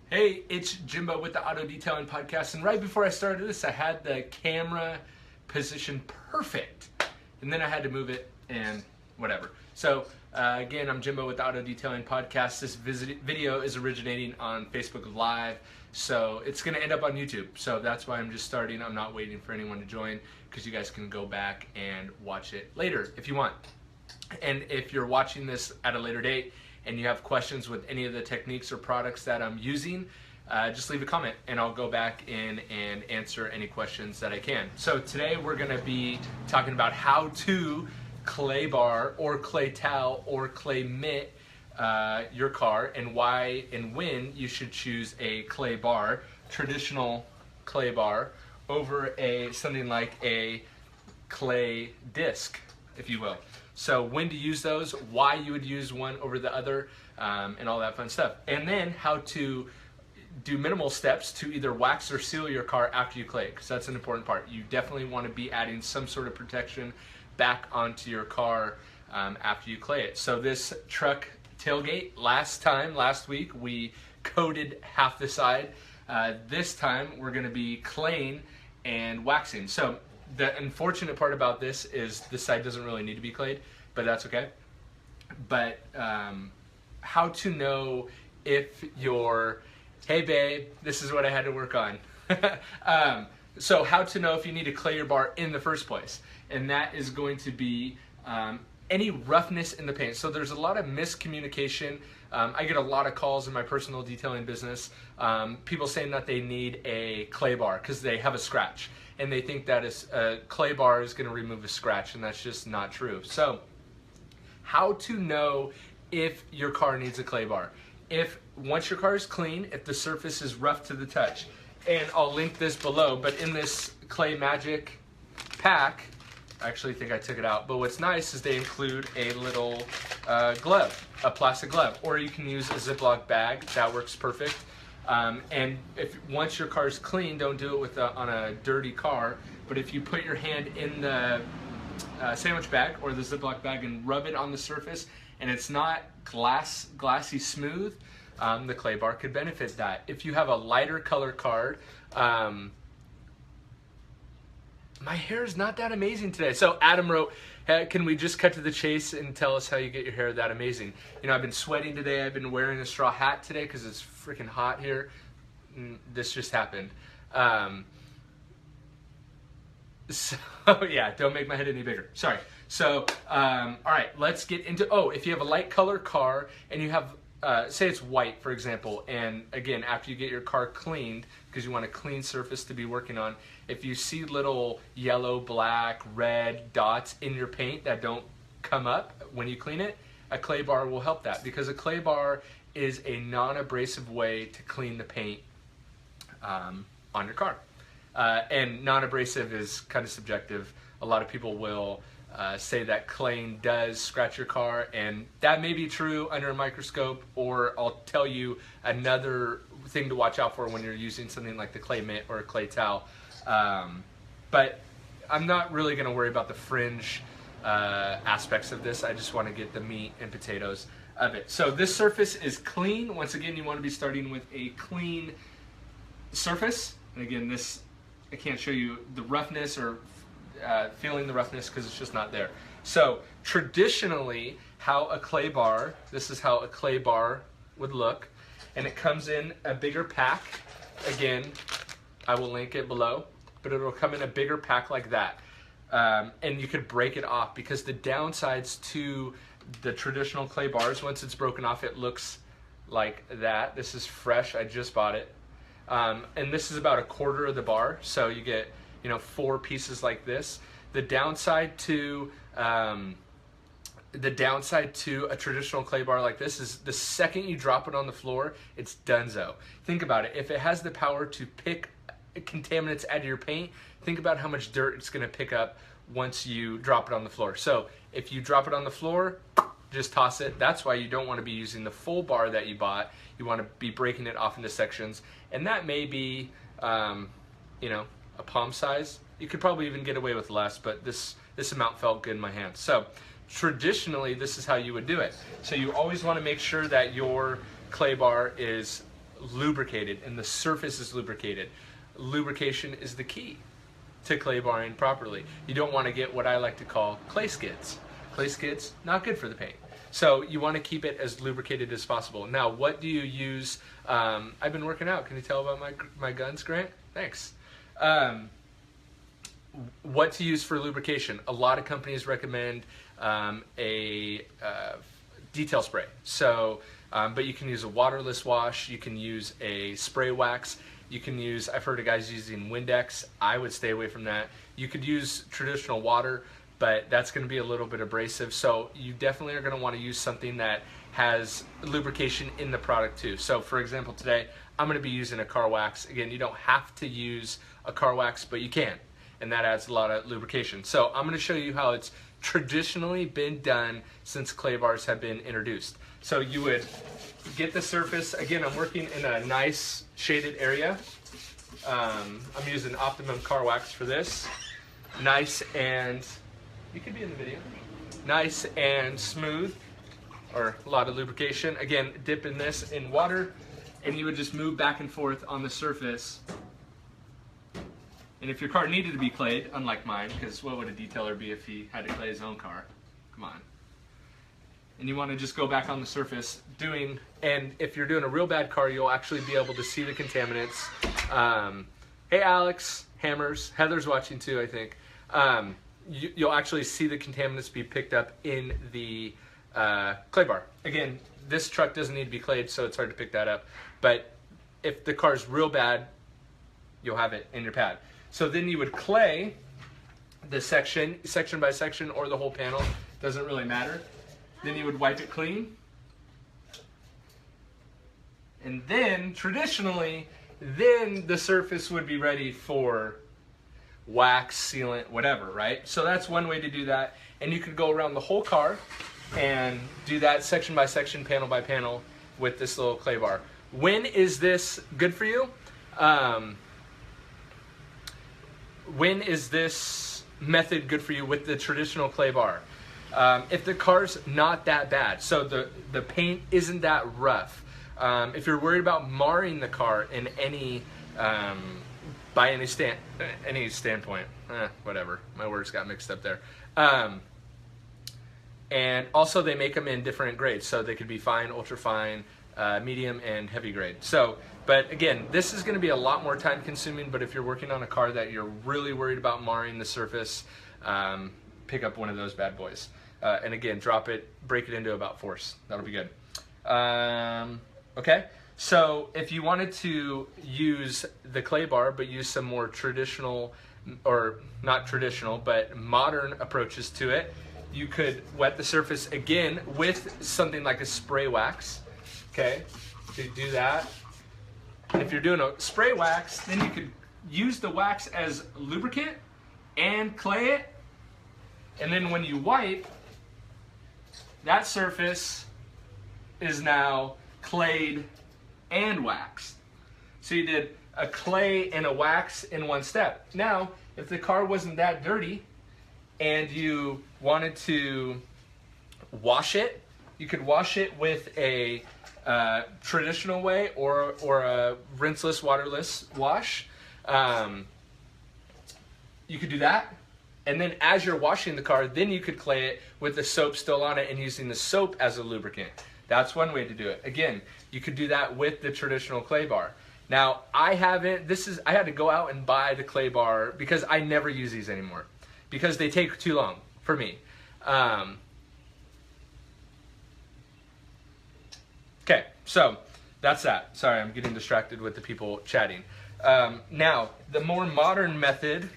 Hey, it's Jimbo with the Auto Detailing Podcast, and right before I started this, I had the camera position perfect, and then I had to move it and whatever. So again, I'm Jimbo with the Auto Detailing Podcast. This video is originating on Facebook Live, so it's going to end up on YouTube. So that's why I'm just starting. I'm not waiting for anyone to join, because you guys can go back and watch it later if you want. And if you're watching this at a later date and you have questions with any of the techniques or products that I'm using, just leave a comment and I'll go back in and answer any questions that I can. So today we're going to be talking about how to clay bar or clay towel or clay mitt your car, and why and when you should choose a clay bar, traditional clay bar, over something like a clay disc, if you will. So when to use those, why you would use one over the other, and all that fun stuff. And then how to do minimal steps to either wax or seal your car after you clay it, because that's an important part. You definitely want to be adding some sort of protection back onto your car after you clay it. So this truck tailgate, last week, we coated half the side. This time we're going to be claying and waxing. So the unfortunate part about this is this side doesn't really need to be clayed, but that's okay. But how to know if you're, hey babe, this is what I had to work on. So how to know if you need to clay your bar in the first place. And that is going to be any roughness in the paint. So there's a lot of miscommunication. I get a lot of calls in my personal detailing business, people saying that they need a clay bar because they have a scratch, and they think that a clay bar is going to remove a scratch, and that's just not true. So how to know if your car needs a clay bar. Once your car is clean, if the surface is rough to the touch, and I'll link this below, but in this Clay Magic pack, I actually think I took it out, but what's nice is they include a little glove, a plastic glove, or you can use a Ziploc bag. That works perfect. And once your car is clean, don't do it on a dirty car, but if you put your hand in the sandwich bag or the Ziploc bag and rub it on the surface, and it's not glassy smooth, the clay bar could benefit that. If you have a lighter color card, my hair is not that amazing today. So Adam wrote, hey, can we just cut to the chase and tell us how you get your hair that amazing? You know, I've been sweating today. I've been wearing a straw hat today because it's freaking hot here. This just happened. So yeah, don't make my head any bigger. Sorry. So, all right, let's get into, if you have a light color car and you have, say it's white, for example, and again, after you get your car cleaned, because you want a clean surface to be working on, if you see little yellow, black, red dots in your paint that don't come up when you clean it, a clay bar will help that, because a clay bar is a non-abrasive way to clean the paint on your car. And non-abrasive is kind of subjective. A lot of people will say that claying does scratch your car, and that may be true under a microscope, or I'll tell you another thing to watch out for when you're using something like the clay mitt or a clay towel. But I'm not really going to worry about the fringe aspects of this. I just want to get the meat and potatoes of it. So this surface is clean. Once again, you want to be starting with a clean surface. And again, this, I can't show you the roughness or feeling the roughness because it's just not there. So traditionally, this is how a clay bar would look, and it comes in a bigger pack. Again, I will link it below, but it'll come in a bigger pack like that. And you could break it off, because the downsides to the traditional clay bars, once it's broken off, it looks like that. This is fresh, I just bought it. And this is about a quarter of the bar, so you get 4 pieces like this. The downside to a traditional clay bar like this is the second you drop it on the floor, it's donezo. Think about it. If it has the power to pick contaminants out of your paint, think about how much dirt it's going to pick up once you drop it on the floor. So if you drop it on the floor, just toss it. That's why you don't want to be using the full bar that you bought. You want to be breaking it off into sections, and that may be a palm size. You could probably even get away with less, but this amount felt good in my hand. So traditionally, this is how you would do it. So you always want to make sure that your clay bar is lubricated and the surface is lubricated. Lubrication is the key to clay barring properly. You don't want to get what I like to call clay skids. Clay skids, not good for the paint. So you want to keep it as lubricated as possible. Now, what do you use? I've been working out. Can you tell about my guns, Grant? Thanks. What to use for lubrication? A lot of companies recommend a detail spray. So, but you can use a waterless wash. You can use a spray wax. You can use, I've heard of guys using Windex. I would stay away from that. You could use traditional water, but that's going to be a little bit abrasive. So you definitely are going to want to use something that has lubrication in the product too. So for example, today I'm going to be using a car wax. Again, you don't have to use a car wax, but you can, and that adds a lot of lubrication. So I'm going to show you how it's traditionally been done since clay bars have been introduced. So you would get the surface. Again, I'm working in a nice shaded area. I'm using Optimum car wax for this. Nice and, you could be in the video. Nice and smooth, or a lot of lubrication. Again, dipping this in water, and you would just move back and forth on the surface. And if your car needed to be clayed, unlike mine, because what would a detailer be if he had to clay his own car? Come on. And you want to just go back on the surface doing, and if you're doing a real bad car, you'll actually be able to see the contaminants. Hey Alex, Hammers, Heather's watching too, I think. You'll actually see the contaminants be picked up in the clay bar. Again, this truck doesn't need to be clayed, so it's hard to pick that up. But if the car's real bad, you'll have it in your pad. So then you would clay the section by section, or the whole panel, doesn't really matter. Then you would wipe it clean. And then, traditionally, then the surface would be ready for wax, sealant, whatever, right? So that's one way to do that. And you could go around the whole car and do that section by section, panel by panel with this little clay bar. When is this good for you? When is this method good for you with the traditional clay bar? If the car's not that bad, so the paint isn't that rough. If you're worried about marring the car in any by any standpoint, whatever, my words got mixed up there. And also they make them in different grades, so they could be fine, ultra fine, medium, and heavy grade. So, but again, this is going to be a lot more time consuming. But if you're working on a car that you're really worried about marring the surface, pick up one of those bad boys. And again, drop it, break it into about fourths. That'll be good. Okay, so if you wanted to use the clay bar, but use some more traditional, or not traditional, but modern approaches to it, you could wet the surface again with something like a spray wax. Okay, to do that. And if you're doing a spray wax, then you could use the wax as lubricant and clay it. And then when you wipe, that surface is now clayed and waxed. So you did a clay and a wax in one step. Now, if the car wasn't that dirty and you wanted to wash it, you could wash it with a traditional way or a rinseless, waterless wash. You could do that. And then as you're washing the car, then you could clay it with the soap still on it and using the soap as a lubricant. That's one way to do it. Again, you could do that with the traditional clay bar. Now, I had to go out and buy the clay bar because I never use these anymore because they take too long for me. Okay, so that's that. Sorry, I'm getting distracted with the people chatting. Now, the more modern method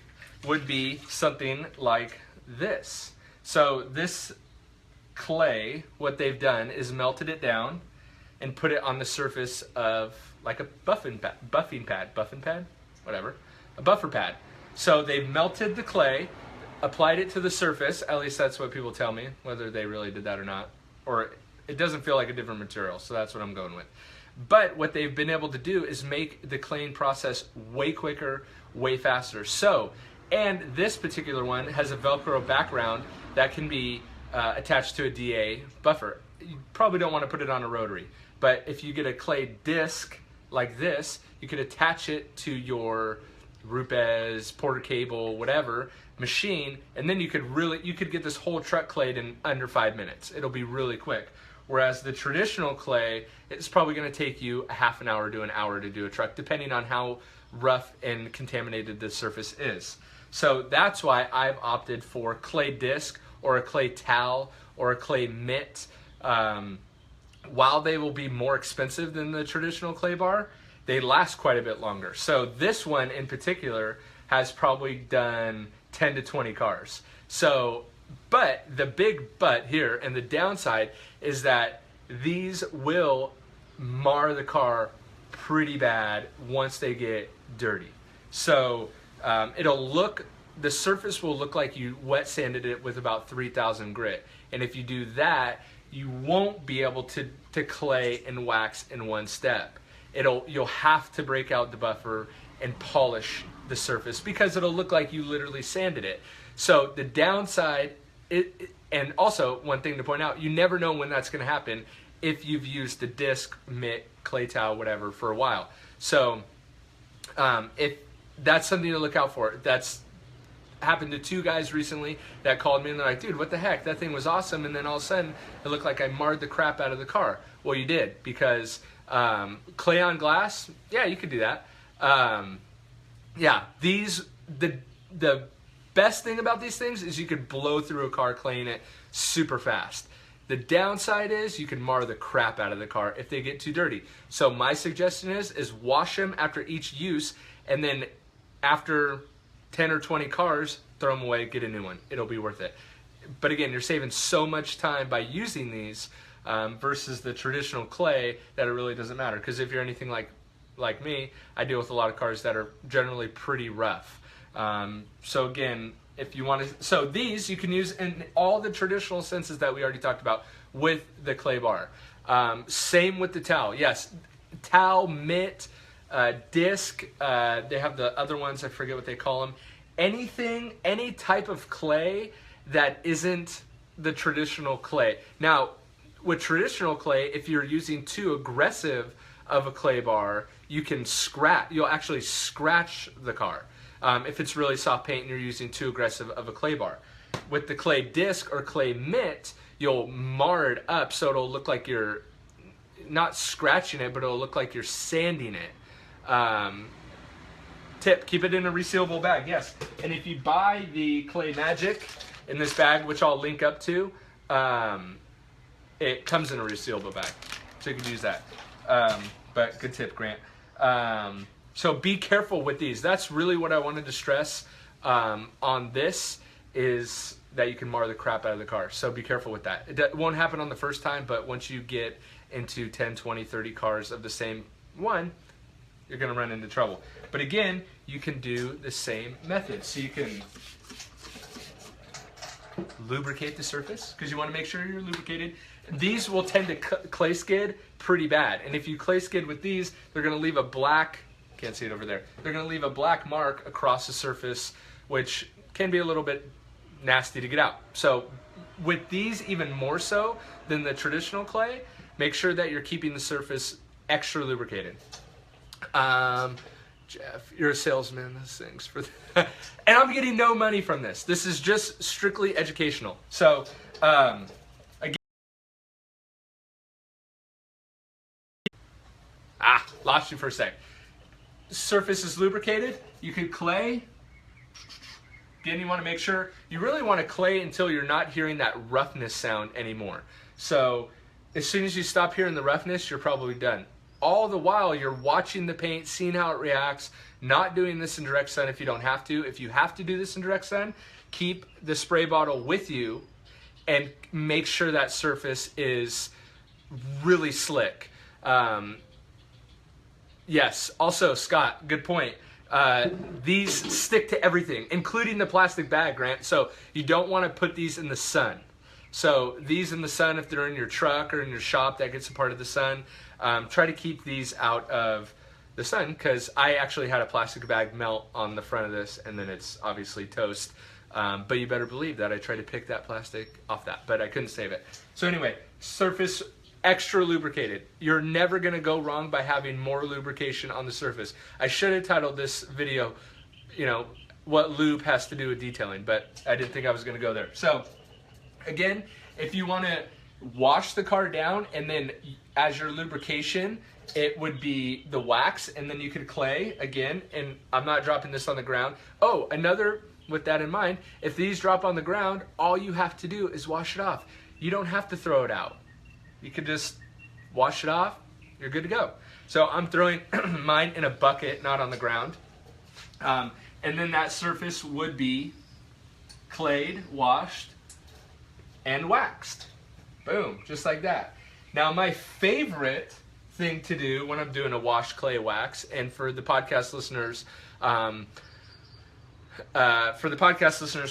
would be something like this. So this clay, what they've done is melted it down and put it on the surface of like a buffer pad. So they've melted the clay, applied it to the surface, at least that's what people tell me, whether they really did that or not, or it doesn't feel like a different material, so that's what I'm going with. But what they've been able to do is make the claying process way quicker, way faster. So, and this particular one has a Velcro background that can be attached to a DA buffer. You probably don't want to put it on a rotary, but if you get a clay disc like this. You could attach it to your Rupes, Porter Cable, whatever machine, and then you could get this whole truck clayed in under 5 minutes. It'll be really quick. Whereas the traditional clay, it's probably going to take you a half an hour to an hour to do a truck, depending on how rough and contaminated the surface is. So that's why I've opted for clay disc or a clay towel or a clay mitt. While they will be more expensive than the traditional clay bar, they last quite a bit longer. So this one in particular has probably done 10 to 20 cars. So, but the big but here and the downside is that these will mar the car pretty bad once they get dirty. So the surface will look like you wet sanded it with about 3,000 grit. And if you do that, you won't be able to clay and wax in one step. You'll have to break out the buffer and polish the surface because it'll look like you literally sanded it. So the downside, and also one thing to point out, you never know when that's going to happen if you've used the disc, mitt, clay towel, whatever for a while. So if that's something to look out for. That's happened to 2 guys recently that called me and they're like, dude, what the heck? That thing was awesome. And then all of a sudden it looked like I marred the crap out of the car. Well, you did, because clay on glass, yeah, you could do that. Yeah, the best thing about these things is you could blow through a car claying it super fast. The downside is you can mar the crap out of the car if they get too dirty. So my suggestion is wash them after each use, and then after 10 or 20 cars, throw them away, get a new one. It'll be worth it. But again, you're saving so much time by using these versus the traditional clay that it really doesn't matter. Because if you're anything like me, I deal with a lot of cars that are generally pretty rough. So again, if you want to, so these you can use in all the traditional senses that we already talked about with the clay bar. Same with the towel. Yes, towel, mitt, disc, they have the other ones, I forget what they call them. Anything, any type of clay that isn't the traditional clay. Now, with traditional clay, if you're using too aggressive of a clay bar, you'll actually scratch the car. If it's really soft paint and you're using too aggressive of a clay bar. With the clay disc or clay mitt, you'll mar it up so it'll look like you're not scratching it, but it'll look like you're sanding it. Tip, keep it in a resealable bag, yes. And if you buy the Clay Magic in this bag, which I'll link up to, it comes in a resealable bag, so you can use that. But good tip, Grant. So be careful with these. That's really what I wanted to stress on this, is that you can mar the crap out of the car. So be careful with that. It won't happen on the first time, but once you get into 10, 20, 30 cars of the same one, you're going to run into trouble. But again, you can do the same method. So you can lubricate the surface, because you want to make sure you're lubricated. These will tend to clay skid pretty bad. And if you clay skid with these, they're going to leave a black, can't see it over there, they're going to leave a black mark across the surface, which can be a little bit nasty to get out. So with these, even more so than the traditional clay, make sure that you're keeping the surface extra lubricated. Jeff, you're a salesman. This thing's for and I'm getting no money from this. This is just strictly educational. So again, lost you for a sec. Surface is lubricated. You can clay. Again, you want to make sure, you really want to clay until you're not hearing that roughness sound anymore. So as soon as you stop hearing the roughness, you're probably done. All the while, you're watching the paint, seeing how it reacts, not doing this in direct sun if you don't have to. If you have to do this in direct sun, keep the spray bottle with you and make sure that surface is really slick. Yes, also, Scott, good point. These stick to everything, including the plastic bag, Grant. So you don't want to put these in the sun. So these in the sun, if they're in your truck or in your shop that gets a part of the sun, try to keep these out of the sun, because I actually had a plastic bag melt on the front of this, and then it's obviously toast. But you better believe that I tried to pick that plastic off that, but I couldn't save it. So anyway, surface extra lubricated. You're never going to go wrong by having more lubrication on the surface. I should have titled this video, you know, what lube has to do with detailing, but I didn't think I was going to go there. So again, if you want to wash the car down and then as your lubrication, it would be the wax, and then you could clay again, and I'm not dropping this on the ground. Oh, another, with that in mind, if these drop on the ground, all you have to do is wash it off. You don't have to throw it out. You could just wash it off, you're good to go. So I'm throwing mine in a bucket, not on the ground. And then that surface would be clayed, washed, and waxed. Boom, just like that. Now my favorite thing to do when I'm doing a wash, clay, wax, and for the podcast listeners,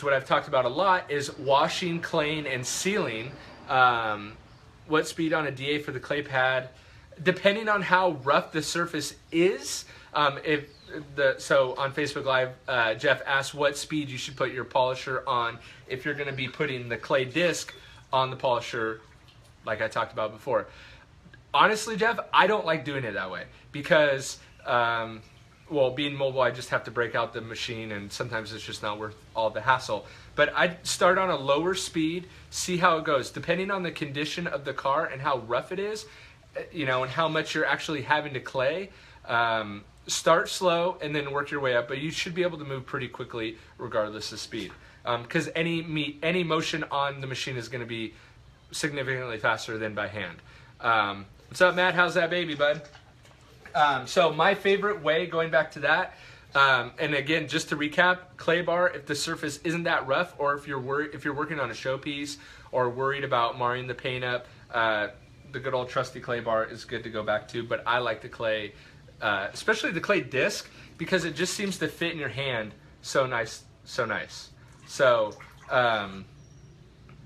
what I've talked about a lot is washing, claying, and sealing. What speed on a DA for the clay pad, depending on how rough the surface is. So on Facebook Live, Jeff asked what speed you should put your polisher on if you're going to be putting the clay disc on the polisher, like I talked about before. Honestly, Jeff, I don't like doing it that way because, well, being mobile, I just have to break out the machine, and sometimes it's just not worth all the hassle. But I start on a lower speed, see how it goes, depending on the condition of the car and how rough it is, you know, and how much you're actually having to clay. Start slow and then work your way up, but you should be able to move pretty quickly regardless of speed, because any motion on the machine is going to be significantly faster than by hand. What's up, Matt? How's that baby, bud? So my favorite way, going back to that, and again, just to recap, clay bar, if the surface isn't that rough, or if you're working on a showpiece or worried about marring the paint up, the good old trusty clay bar is good to go back to. But I like the clay, especially the clay disc, because it just seems to fit in your hand so nice, so nice. So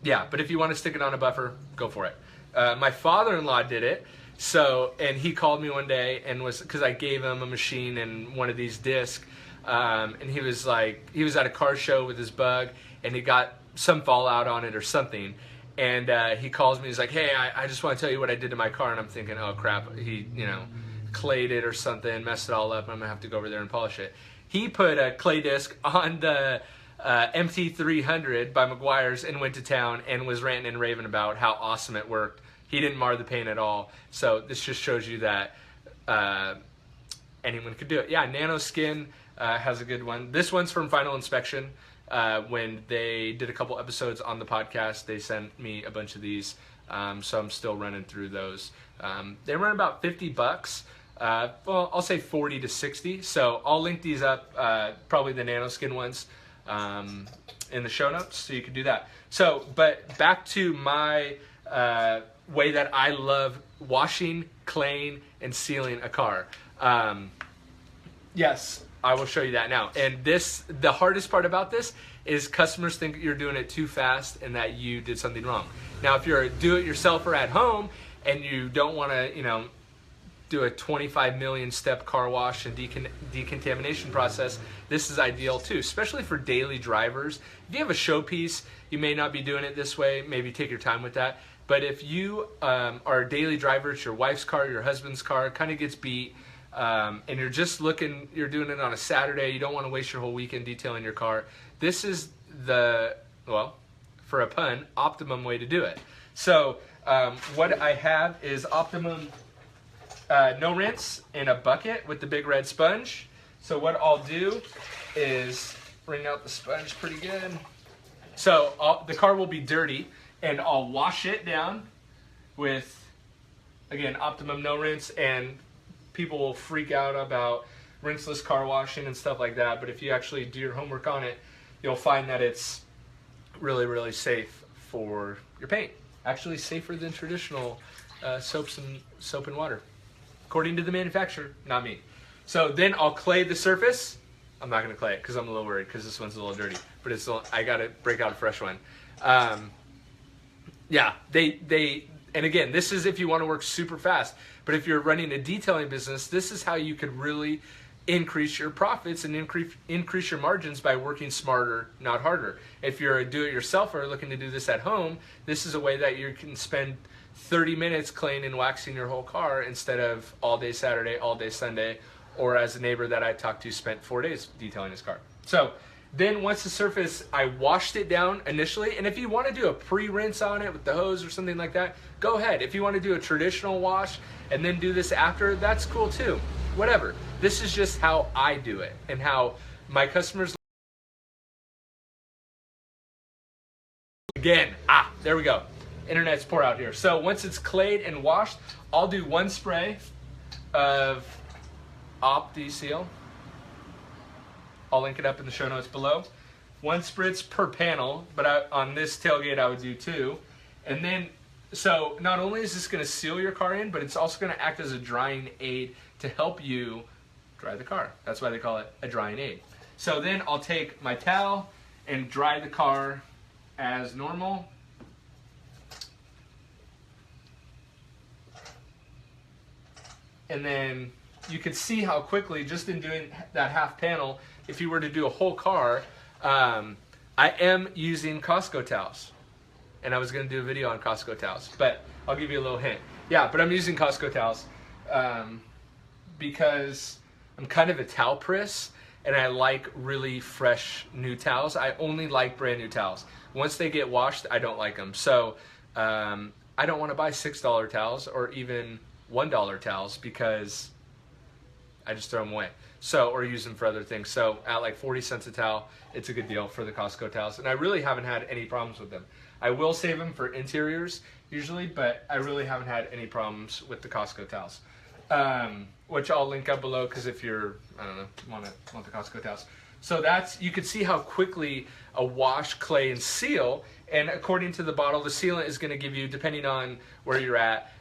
yeah, but if you want to stick it on a buffer, go for it. My father-in-law did it. So, and he called me one day and because I gave him a machine and one of these discs, and he was at a car show with his Bug, and he got some fallout on it or something, and he calls me, he's like, hey, I just want to tell you what I did to my car, and I'm thinking, oh crap, he, you know, clayed it or something, messed it all up, and I'm gonna have to go over there and polish it. He put a clay disc on the MT300 by McGuire's and went to town and was ranting and raving about how awesome it worked. He didn't mar the paint at all. So this just shows you that anyone could do it. Yeah, Nano Skin has a good one. This one's from Final Inspection. When they did a couple episodes on the podcast, they sent me a bunch of these. So I'm still running through those. They run about $50. Well, I'll say 40 to 60. So I'll link these up, probably the Nano Skin ones, in the show notes, so you can do that. So, but back to my way that I love washing, claying, and sealing a car. Yes, I will show you that now. And the hardest part about this is customers think you're doing it too fast and that you did something wrong. Now, if you're a do-it-yourselfer at home and you don't want to, you know, do a 25 million step car wash and decontamination process, this is ideal too, especially for daily drivers. If you have a showpiece, you may not be doing it this way. Maybe take your time with that. But if you are a daily driver, it's your wife's car, your husband's car, kind of gets beat, and you're just looking, you're doing it on a Saturday, you don't want to waste your whole weekend detailing your car, this is the, well, for a pun, optimum way to do it. So what I have is Optimum no rinse in a bucket with the big red sponge. So what I'll do is bring out the sponge pretty good. So the car will be dirty, and I'll wash it down with, again, Optimum no rinse, and people will freak out about rinseless car washing and stuff like that, but if you actually do your homework on it, you'll find that it's really, really safe for your paint. Actually safer than traditional soap and water, according to the manufacturer, not me. So then I'll clay the surface. I'm not gonna clay it because I'm a little worried because this one's a little dirty, but I gotta break out a fresh one. Yeah, and again, this is if you want to work super fast, but if you're running a detailing business, this is how you could really increase your profits and increase your margins by working smarter, not harder. If you're a do-it-yourselfer looking to do this at home, this is a way that you can spend 30 minutes claying and waxing your whole car instead of all day Saturday, all day Sunday, or as a neighbor that I talked to spent 4 days detailing his car. So then once the surface, I washed it down initially, and if you want to do a pre-rinse on it with the hose or something like that, go ahead. If you want to do a traditional wash and then do this after, that's cool too. Whatever. This is just how I do it and how my customers. Again, there we go. Internet's poor out here. So once it's clayed and washed, I'll do one spray of opti-seal. I'll link it up in the show notes below. 1 spritz per panel, but on this tailgate I would do 2. And then, so not only is this gonna seal your car in, but it's also gonna act as a drying aid to help you dry the car. That's why they call it a drying aid. So then I'll take my towel and dry the car as normal. And then you can see how quickly, just in doing that half panel, if you were to do a whole car, I am using Costco towels. And I was going to do a video on Costco towels, but I'll give you a little hint. Yeah, but I'm using Costco towels because I'm kind of a towel priss, and I like really fresh new towels. I only like brand new towels. Once they get washed, I don't like them. So I don't want to buy $6 towels or even $1 towels because I just throw them away. So, or use them for other things. So at like 40 cents a towel, it's a good deal for the Costco towels. And I really haven't had any problems with them. I will save them for interiors usually, but I really haven't had any problems with the Costco towels. Which I'll link up below because if you're, I don't know, want the Costco towels. So that's, you can see how quickly a wash, clay, and seal, and according to the bottle, the sealant is gonna give you, depending on where you're at,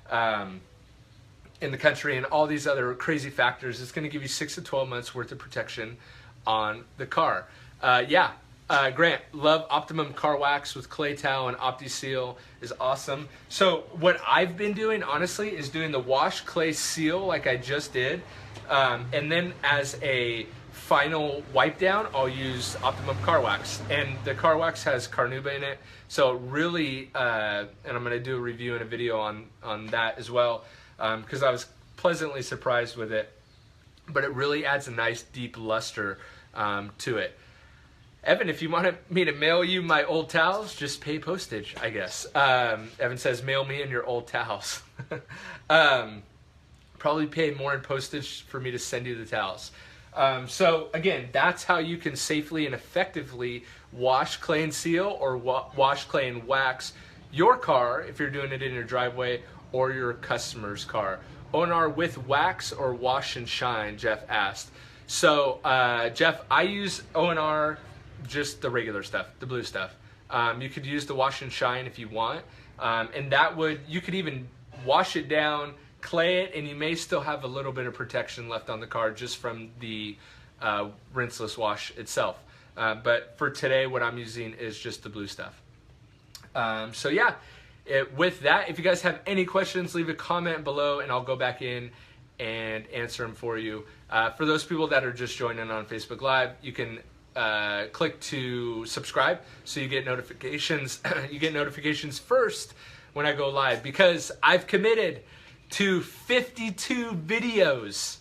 in the country and all these other crazy factors, it's going to give you 6 to 12 months worth of protection on the car. Grant, love Optimum Car Wax with clay towel and opti-seal is awesome. So what I've been doing, honestly, is doing the wash, clay, seal like I just did. And then as a final wipe down, I'll use Optimum Car Wax. And the car wax has carnauba in it. So really, and I'm going to do a review and a video on that as well. Because I was pleasantly surprised with it, but it really adds a nice deep luster to it. Evan, if you want me to mail you my old towels, just pay postage, I guess. Evan says, mail me in your old towels. Probably pay more in postage for me to send you the towels. So again, that's how you can safely and effectively wash, clay, and seal, or wash, clay, and wax your car if you're doing it in your driveway or your customer's car. O&R with wax or wash and shine, Jeff asked. So Jeff, I use O&R, just the regular stuff, the blue stuff. You could use the wash and shine if you want. And that would, you could even wash it down, clay it, and you may still have a little bit of protection left on the car just from the rinseless wash itself. But for today, what I'm using is just the blue stuff. So yeah. With that, if you guys have any questions, leave a comment below and I'll go back in and answer them for you. For those people that are just joining on Facebook Live, you can click to subscribe so you get notifications. You get notifications first when I go live, because I've committed to 52 videos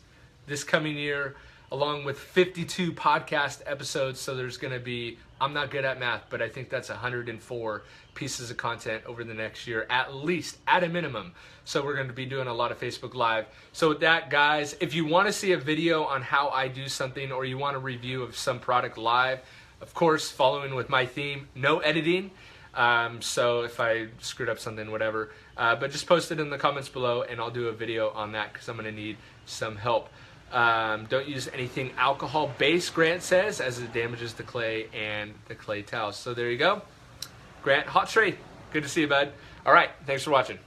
this coming year, along with 52 podcast episodes. So there's going to be, I'm not good at math, but I think that's 104 pieces of content over the next year, at least, at a minimum. So we're going to be doing a lot of Facebook Live. So with that, guys, if you want to see a video on how I do something, or you want a review of some product live, of course, following with my theme, no editing. So if I screwed up something, whatever, but just post it in the comments below and I'll do a video on that because I'm going to need some help. Don't use anything alcohol-based, Grant says, as it damages the clay and the clay towels. So there you go. Grant, hot trade. Good to see you, bud. All right, thanks for watching.